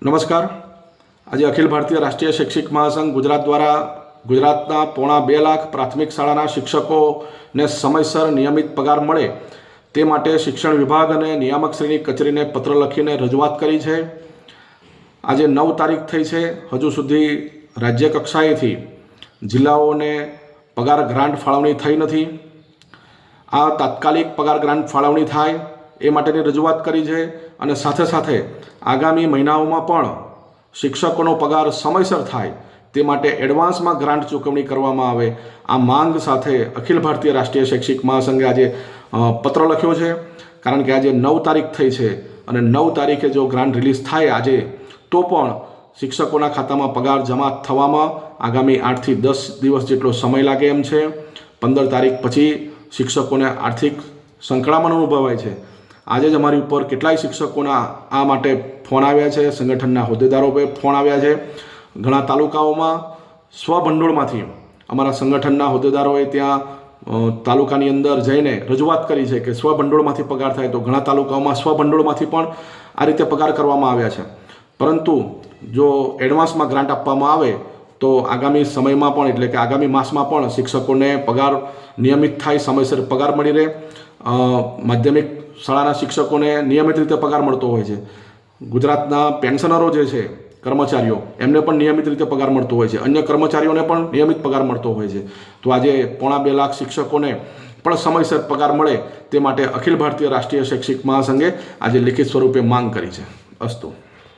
નમસ્કાર। આજે અખિલ ભારતીય રાષ્ટ્રીય શૈક્ષિક મહાસંઘ ગુજરાત દ્વારા ગુજરાતના 2.5 લાખ પ્રાથમિક શાળાના શિક્ષકોને સમયસર નિયમિત પગાર મળે તે માટે શિક્ષણ વિભાગ અને નિયામકશ્રીની કચેરીને પત્ર લખીને રજૂઆત કરી છે। આજે 9 તારીખ થઈ છે, હજુ સુધી રાજ્ય કક્ષાએથી જિલ્લાઓને પગાર ગ્રાન્ટ ફાળવણી થઈ નથી। આ તાત્કાલિક પગાર ગ્રાન્ટ ફાળવણી થાય એ માટેની રજૂઆત કરી છે અને સાથે સાથે આગામી મહિનાઓમાં પણ શિક્ષકોનો પગાર સમયસર થાય તે માટે એડવાન્સમાં ગ્રાન્ટ ચૂકવણી કરવામાં આવે, આ માંગ સાથે અખિલ ભારતીય રાષ્ટ્રીય શૈક્ષિક મહાસંઘે આજે પત્ર લખ્યો છે। કારણ કે આજે 9 તારીખ થઈ છે અને 9 તારીખે જો ગ્રાન્ટ રિલીઝ થાય આજે તો પણ શિક્ષકોના ખાતામાં પગાર જમા થવામાં આગામી 8 થી 10 દિવસ જેટલો સમય લાગે એમ છે। 15 તારીખ પછી શિક્ષકોને આર્થિક સંકળામણ અનુભવાય છે। આજે જ અમારી ઉપર કેટલાય શિક્ષકોના આ માટે ફોન આવ્યા છે, સંગઠનના હોદ્દેદારો પર ફોન આવ્યા છે। ઘણા તાલુકાઓમાં સ્વભંડોળમાંથી અમારા સંગઠનના હોદ્દેદારોએ ત્યાં તાલુકાની અંદર જઈને રજૂઆત કરી છે કે સ્વભંડોળમાંથી પગાર થાય, તો ઘણા તાલુકાઓમાં સ્વભંડોળમાંથી પણ આ રીતે પગાર કરવામાં આવ્યા છે। પરંતુ જો એડવાન્સમાં ગ્રાન્ટ આપવામાં આવે તો આગામી સમયમાં પણ એટલે કે આગામી માસમાં પણ શિક્ષકોને પગાર નિયમિત થાય, સમયસર પગાર મળી રહે। માધ્યમિક શાળાના શિક્ષકોને નિયમિત રીતે પગાર મળતો હોય છે, ગુજરાતના પેન્શનરો જે છે કર્મચારીઓ એમને પણ નિયમિત રીતે પગાર મળતો હોય છે, અન્ય કર્મચારીઓને પણ નિયમિત પગાર મળતો હોય છે। તો આજે 2.5 લાખ શિક્ષકોને પણ સમયસર પગાર મળે તે માટે અખિલ ભારતીય રાષ્ટ્રીય શૈક્ષિક મહાસંઘે આજે લિખિત સ્વરૂપે માંગ કરી છે। અસ્તુ।